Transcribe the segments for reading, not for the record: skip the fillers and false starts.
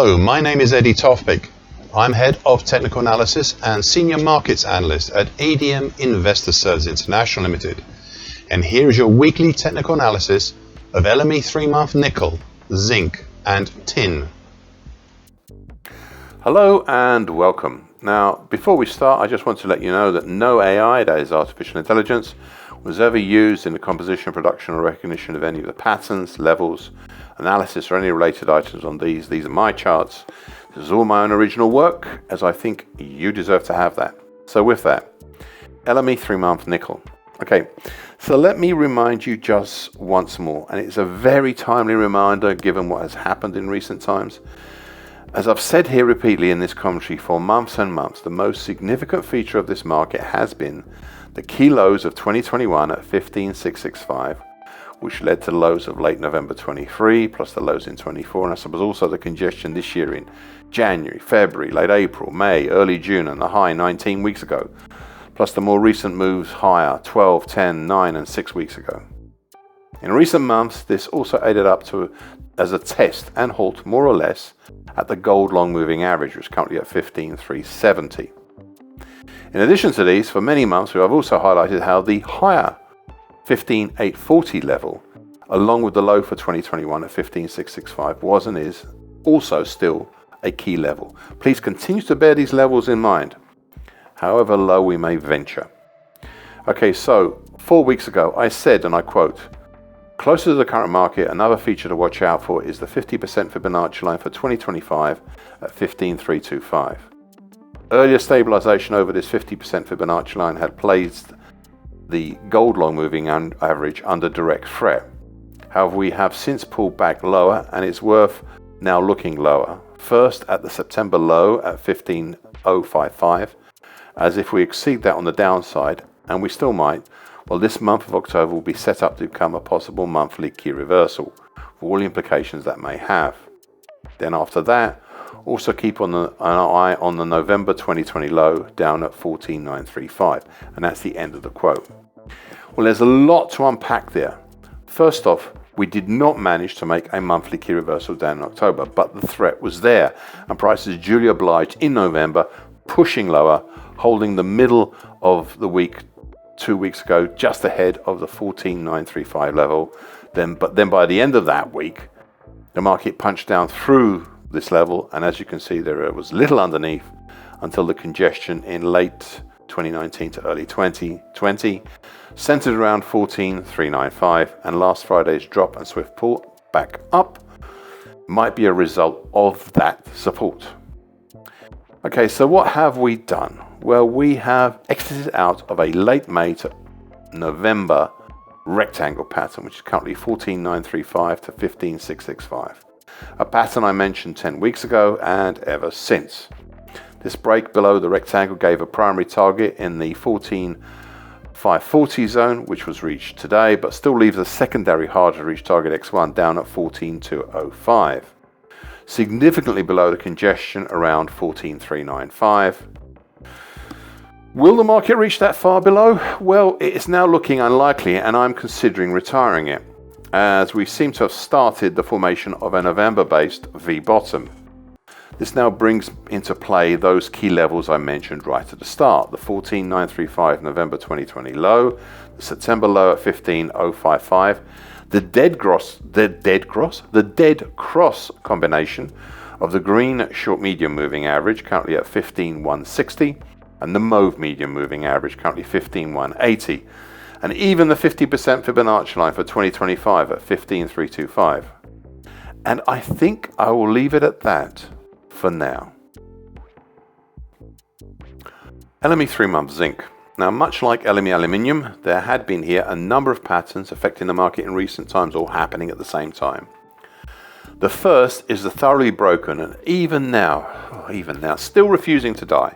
Hello, my name is Eddie Tofpik. I'm Head of Technical Analysis and Senior Markets Analyst at ADM Investor Services International Limited. And here is your weekly technical analysis of LME 3-month nickel, zinc and tin. Hello and welcome. Now, before we start, I just want to let you know that no AI, that is artificial intelligence, was ever used in the composition, production or recognition of any of the patterns, levels, analysis or any related items on these. These are my charts. This is all my own original work, as I think you deserve to have that. So with that, LME 3-month nickel. Okay, so let me remind you just once more, and it's a very timely reminder given what has happened in recent times. As I've said here repeatedly in this commentary for months and months, the most significant feature of this market has been the key lows of 2021 at 15,665, which led to lows of late November 23, plus the lows in 24, and I suppose also the congestion this year in January, February, late April, May, early June, and the high 19 weeks ago, plus the more recent moves higher 12, 10, 9, and 6 weeks ago. In recent months, this also added up to as a test and halt more or less at the gold long moving average, which is currently at 15,370. In addition to these, for many months we have also highlighted how the higher 15,840 level, along with the low for 2021 at 15,665, was and is also still a key level. Please continue to bear these levels in mind, however low we may venture. Okay, so 4 weeks ago I said, and I quote, "Closer to the current market, another feature to watch out for is the 50% Fibonacci line for 2025 at 15,325. Earlier stabilization over this 50% Fibonacci line had placed the gold long moving average under direct threat. However, we have since pulled back lower, and it's worth now looking lower. First at the September low at 15,055, as if we exceed that on the downside, and we still might, well, this month of October will be set up to become a possible monthly key reversal, for all the implications that may have. Then after that, also keep an eye on the November 2020 low down at 14,935, and that's the end of the quote. Well, there's a lot to unpack there. First off, we did not manage to make a monthly key reversal down in October, but the threat was there, and prices duly obliged in November, pushing lower, holding the middle of the week 2 weeks ago just ahead of the 14,935 level. But then by the end of that week, the market punched down through this level, and as you can see, there was little underneath until the congestion in late 2019 to early 2020 centered around 14,395, and last Friday's drop and swift pull back up might be a result of that support. Okay, so what have we done? Well, we have exited out of a late May to November rectangle pattern, which is currently 14,935 to 15,665. A pattern I mentioned 10 weeks ago and ever since. This break below the rectangle gave a primary target in the 14,540 zone, which was reached today, but still leaves a secondary hard to reach target X1 down at 14,205. Significantly below the congestion around 14,395. Will the market reach that far below? Well, it is now looking unlikely, and I'm considering retiring it, as we seem to have started the formation of a November-based V-bottom. This now brings into play those key levels I mentioned right at the start, the 14,935 November 2020 low, the September low at 15,055, the dead cross combination of the green short medium moving average currently at 15,160, and the mauve medium moving average currently 15,180. And even the 50% Fibonacci line for 2025 at 15,325. And I think I will leave it at that for now. LME 3-month zinc. Now, much like LME aluminium, there had been here a number of patterns affecting the market in recent times, all happening at the same time. The first is the thoroughly broken and even now, still refusing to die,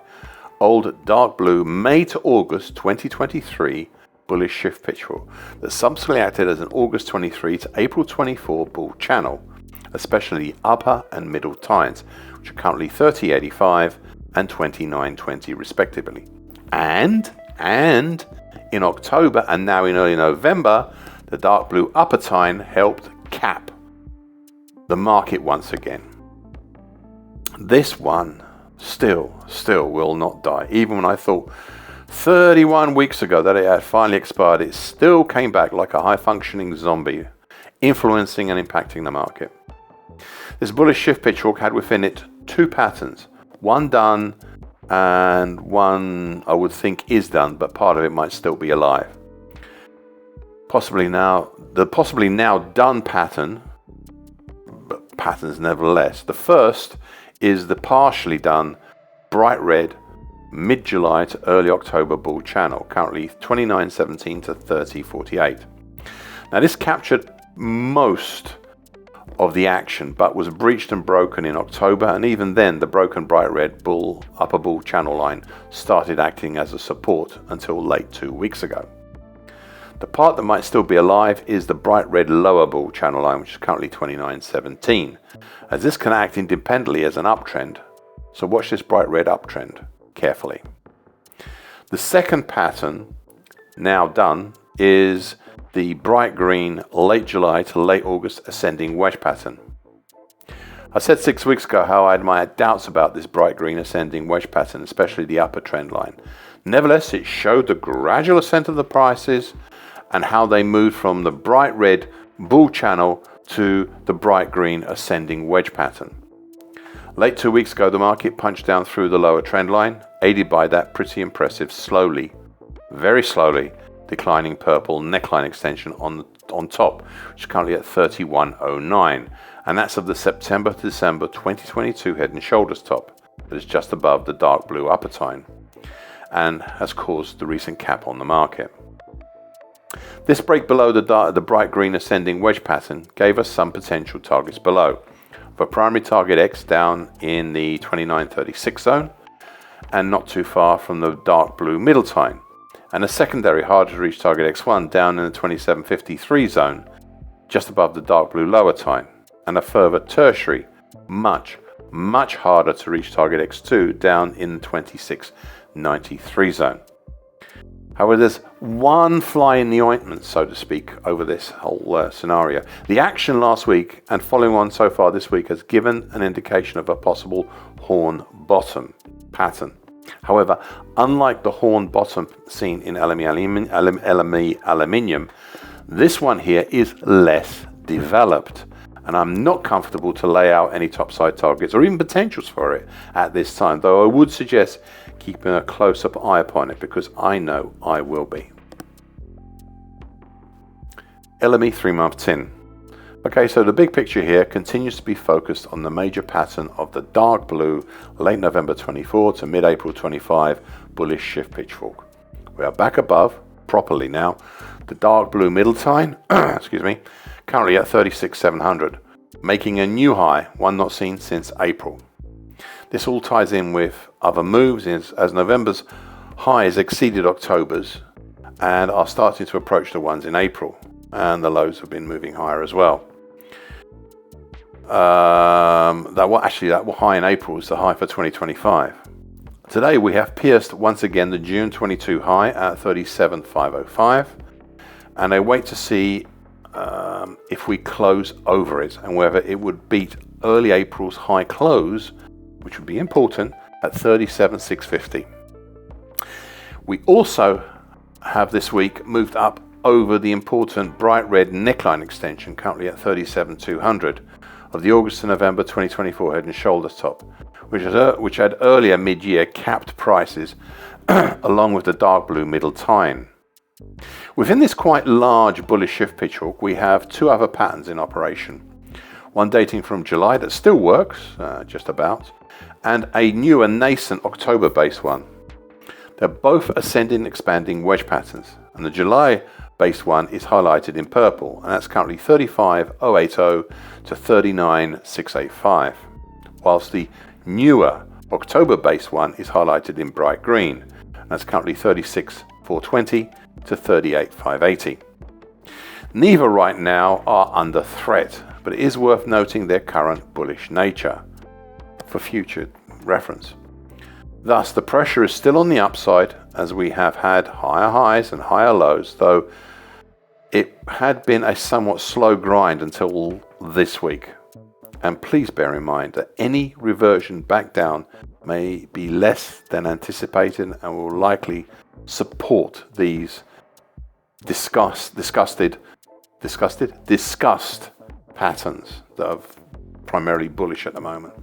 old dark blue May to August 2023 bullish shift picture that subsequently acted as an August 23 to April 24 bull channel, especially the upper and middle tines, which are currently 30.85 and 29.20 respectively. And in October and now in early November, the dark blue upper tine helped cap the market once again. This one still will not die. Even when I thought 31 weeks ago that it had finally expired, it still came back like a high-functioning zombie, influencing and impacting the market. This bullish shift pitchfork had within it two patterns, one done and one I would think is done, but part of it might still be alive. The possibly now done pattern, but patterns nevertheless. The first is the partially done bright red mid-July to early October bull channel, currently 29.17 to 30.48. Now this captured most of the action, but was breached and broken in October, and even then the broken bright red upper bull channel line started acting as a support until late 2 weeks ago. The part that might still be alive is the bright red lower bull channel line, which is currently 29.17, as this can act independently as an uptrend. So watch this bright red uptrend carefully. The second pattern, now done, is the bright green late July to late August ascending wedge pattern. I said 6 weeks ago how I had my doubts about this bright green ascending wedge pattern, especially the upper trend line. Nevertheless, it showed the gradual ascent of the prices and how they moved from the bright red bull channel to the bright green ascending wedge pattern. Late 2 weeks ago, the market punched down through the lower trend line, aided by that pretty impressive very slowly declining purple neckline extension on top, which is currently at 31.09, and that's of the September to December 2022 head and shoulders top that is just above the dark blue upper tine and has caused the recent cap on the market. This break below the bright green ascending wedge pattern gave us some potential targets below. For primary target X down in the 29.36 zone and not too far from the dark blue middle tine, and a secondary harder to reach target X1 down in the 27.53 zone just above the dark blue lower tine, and a further tertiary much harder to reach target X2 down in the 26.93 zone. However, there's one fly in the ointment, so to speak, over this whole scenario. The action last week and following on so far this week has given an indication of a possible horn bottom pattern. However, unlike the horn bottom seen in LME aluminium, this one here is less developed, and I'm not comfortable to lay out any topside targets or even potentials for it at this time, though I would suggest keeping a close-up eye upon it because I know I will be. LME 3-month tin. Okay, so the big picture here continues to be focused on the major pattern of the dark blue late November 24 to mid-April 25 bullish shift pitchfork. We are back above, properly now, the dark blue middle tine, currently at 36,700, making a new high, one not seen since April. This all ties in with other moves as November's highs exceeded October's and are starting to approach the ones in April, and the lows have been moving higher as well. That high in April is the high for 2025. Today we have pierced once again the June 22 high at 37,505, and I wait to see if we close over it and whether it would beat early April's high close, which would be important, at 37,650. We also have this week moved up over the important bright red neckline extension, currently at 37,200, of the August to November 2024 head and shoulders top, which had earlier mid-year capped prices along with the dark blue middle tine. Within this quite large bullish shift pitchfork, we have two other patterns in operation. One dating from July that still works, just about, and a newer nascent October based one. They're both ascending expanding wedge patterns, and the July based one is highlighted in purple, and that's currently 35,080 to 39,685, whilst the newer October based one is highlighted in bright green, and that's currently 36,420 to 38,580. Neither right now are under threat, but it is worth noting their current bullish nature for future reference. Thus, the pressure is still on the upside as we have had higher highs and higher lows, though it had been a somewhat slow grind until this week. And please bear in mind that any reversion back down may be less than anticipated and will likely support these discussed patterns that are primarily bullish at the moment.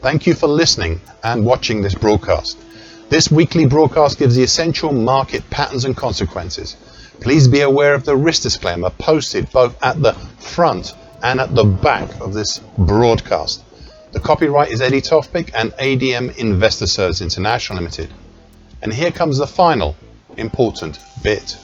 Thank you for listening and watching this broadcast. This weekly broadcast gives the essential market patterns and consequences. Please be aware of the risk disclaimer posted both at the front and at the back of this broadcast. The copyright is Eddie Tofpik and ADM Investor Services International Limited. And here comes the final important bit.